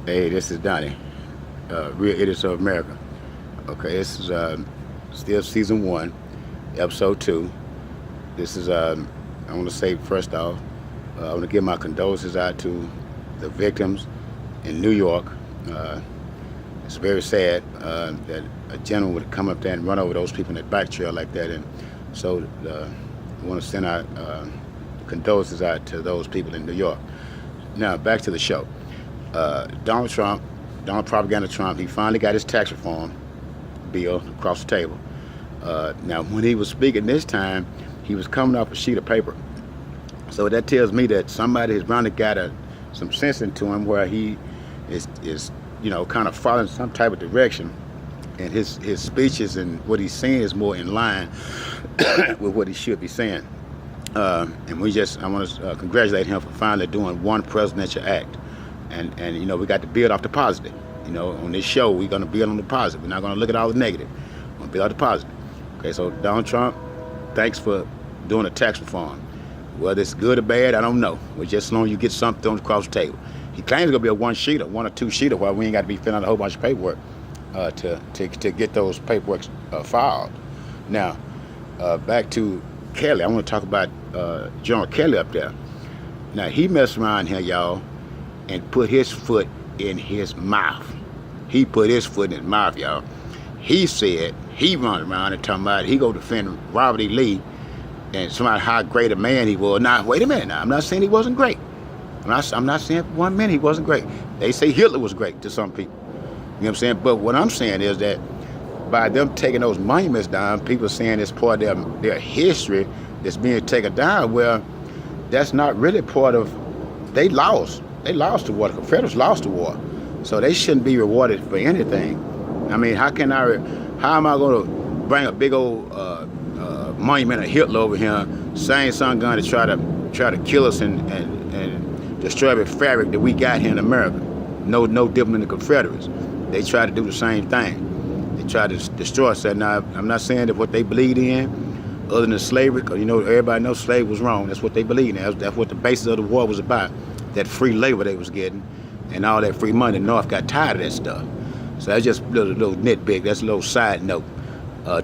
Hey, this is Donnie, Real Editor of America. Okay, this is still season one, episode two. This is, I want to say first off, I want to give my condolences out to the victims in New York. It's very sad that a gentleman would come up there and run over those people in that bike trail like that. And so I want to send out condolences out to those people in New York. Now, back to the show. Donald Trump, Donald Propaganda Trump, he finally got his tax reform bill across the table. Now, when he was speaking this time, he was coming off a sheet of paper. So that tells me that somebody has really got some sense into him where he is kind of following some type of direction. And his speeches and what he's saying is more in line with what he should be saying. And I want to congratulate him for finally doing one presidential act. And we got to build off the positive. On this show, we're going to build on the positive. We're not going to look at all the negative. We're going to build on the positive. Okay, so Donald Trump, thanks for doing a tax reform. Whether it's good or bad, I don't know. But just as long as you get something thrown across the table. He claims it's going to be a one or two-sheeter, while we ain't got to be filling out a whole bunch of paperwork to get those paperwork filed. Now, back to Kelly. I want to talk about General Kelly up there. Now, he messed around here, y'all, and put his foot in his mouth. He put his foot in his mouth, y'all. He said he run around and talking about he go defend Robert E. Lee and somebody how great a man he was. Now, wait a minute now. I'm not saying he wasn't great. I'm not saying for 1 minute he wasn't great. They say Hitler was great to some people. You know what I'm saying? But what I'm saying is that by them taking those monuments down, people saying it's part of their history that's being taken down. Well, that's not really part of. They lost. They lost the war. The Confederates lost the war, so they shouldn't be rewarded for anything. I mean, how am I going to bring a big old monument of Hitler over here, same sun gun to try to kill us and destroy the fabric that we got here in America? No different than the Confederates. They try to do the same thing. They try to destroy us. Now, I'm not saying that what they believed in, other than slavery, because everybody knows slavery was wrong. That's what they believed in. That's what the basis of the war was about. That free labor they was getting and all that free money. The North got tired of that stuff. So that's just a little nitpick. That's a little side note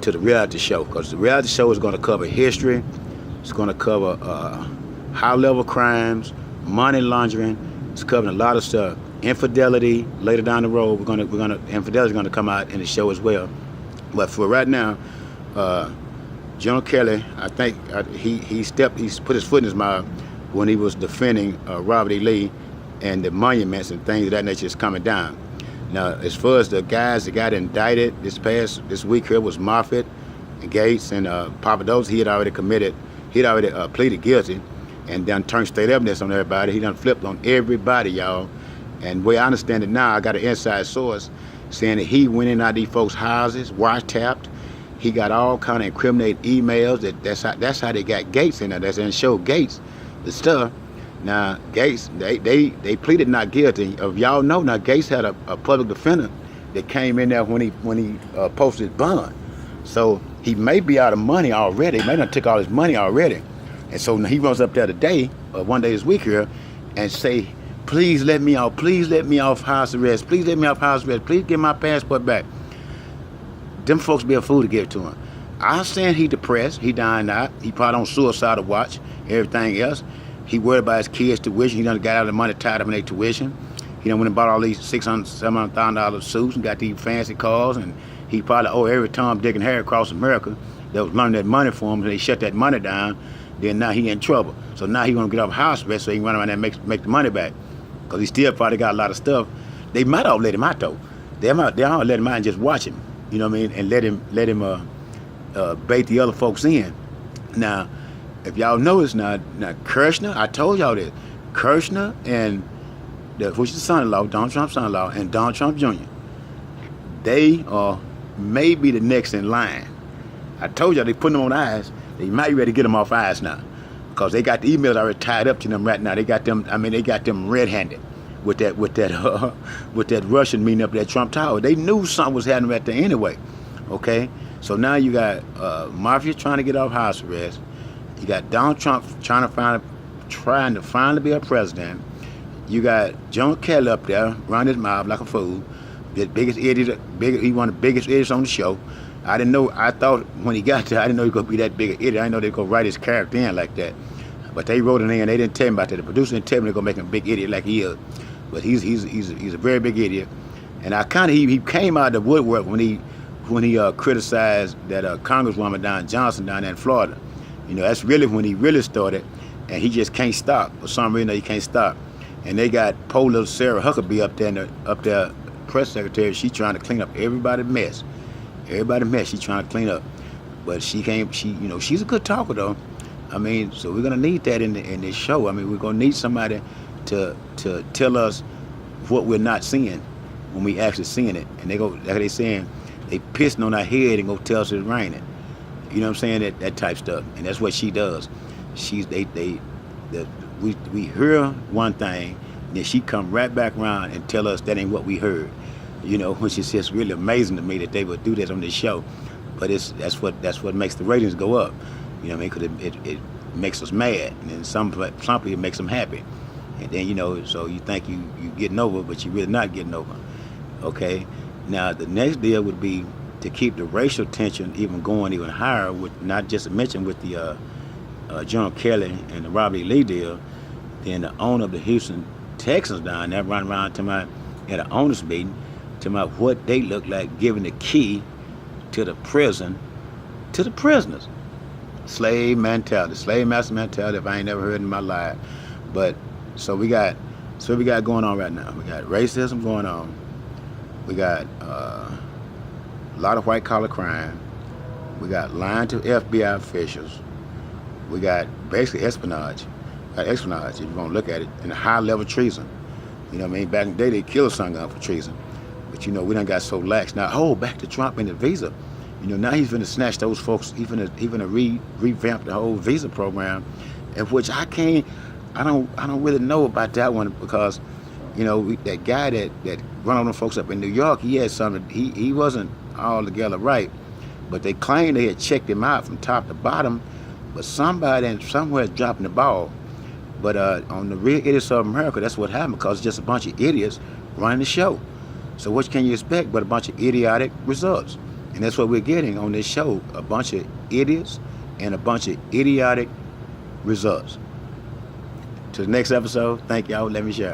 to the reality show, because the reality show is going to cover history. It's going to cover high-level crimes, money laundering. It's covering a lot of stuff. Infidelity later down the road. Infidelity is going to come out in the show as well. But for right now, General Kelly, I think he put his foot in his mouth when he was defending Robert E. Lee and the monuments and things of that nature is coming down. Now, as far as the guys that got indicted this week here was Moffitt and Gates and Papadopoulos. He had already pleaded guilty and done turned state evidence on everybody. He done flipped on everybody, y'all. And the way I understand it now, I got an inside source saying that he went in out these folks' houses, wiretapped. He got all kind of incriminating emails. That's how they got Gates in there. That's in show Gates the stuff. Now Gates, they pleaded not guilty. If y'all know, now Gates had a public defender that came in there when he posted bond. So he may be out of money already. He may not took all his money already. And so he runs up there today, one day this week here, and say, please let me out. Please let me off house arrest. Please let me off house arrest. Please get my passport back. Them folks be a fool to give it to him. I understand he depressed. He dying out. He probably on suicidal watch. Everything else. He worried about his kids' tuition. He done got all the money tied up in their tuition. He done went and bought all these $600,000, $700,000 suits and got these fancy cars. And he probably owe every Tom, Dick, and Harry across America that was loaning that money for him. And they shut that money down. Then now he in trouble. So now he gonna get off house arrest so he can run around there and make the money back. Because he still probably got a lot of stuff. They might all let him out though. They all let him out and just watch him. You know what I mean? And let him bait the other folks in. Now, if y'all notice now Kirshner, I told y'all this. Kirshner and which is the son-in-law, Donald Trump's son-in-law, and Donald Trump Jr. They are maybe the next in line. I told y'all they putting them on ice. They might be ready to get them off ice now, because they got the emails already tied up to them right now. They got them. I mean, they got them red-handed with that Russian meeting up there at Trump Tower. They knew something was happening right there anyway. Okay, so now you got Mafia trying to get off house arrest. You got Donald Trump trying to finally be a president. You got John Kelly up there running his mouth like a fool. The biggest idiot, he one of the biggest idiots on the show. I didn't know. I thought when he got there, I didn't know he was gonna be that big an idiot. I didn't know they'd go write his character in like that. But they wrote it in. They didn't tell him about that. The producer didn't tell him they're gonna make him a big idiot like he is. But he's a very big idiot. And I kind of he came out of the woodwork when he criticized that Congresswoman Don Johnson down there in Florida. You know, that's really when he really started, and he just can't stop. For some reason, he can't stop. And they got poor little Sarah Huckabee up there, press secretary. She's trying to clean up everybody's mess. Everybody's mess she's trying to clean up. But she can't. She's a good talker though. I mean, so we're gonna need that in this show. I mean, we're gonna need somebody to tell us what we're not seeing when we actually seeing it. And like they saying, they pissing on our head and go tell us it's raining. You know what I'm saying? That type stuff. And that's what she does. We hear one thing, and then she come right back around and tell us that ain't what we heard. You know, which is just really amazing to me that they would do this on this show. But that's what makes the ratings go up. You know what I mean? Because it makes us mad, and then some people it makes them happy. And then, you know, so you think you getting over, but you're really not getting over. Okay? Now, the next deal would be to keep the racial tension even going even higher, with not just to mention with the John Kelly and the Robert E. Lee deal. Then the owner of the Houston Texans down there running around to at an owners meeting, to what they look like giving the key to the prison to the prisoners. Slave mentality, slave master mentality, if I ain't never heard in my life. But so we got going on right now. We got racism going on. We got a lot of white collar crime. We got lying to FBI officials. We got basically espionage. If you want to look at it, and high level treason. You know what I mean? Back in the day, they killed a son gun for treason. But you know, we done got so lax. Now, back to Trump and the visa. You know, now he's gonna snatch those folks, even to revamp the whole visa program, in which I don't really know about that one, because, you know, that guy that run on them folks up in New York, he had something. He wasn't altogether right, but they claimed they had checked him out from top to bottom, but somebody and somewhere dropping the ball. But on the Real Idiots of America, that's what happened, because it's just a bunch of idiots running the show. So what can you expect but a bunch of idiotic results? And that's what we're getting on this show, a bunch of idiots and a bunch of idiotic results. To the next episode, thank y'all. Let me share.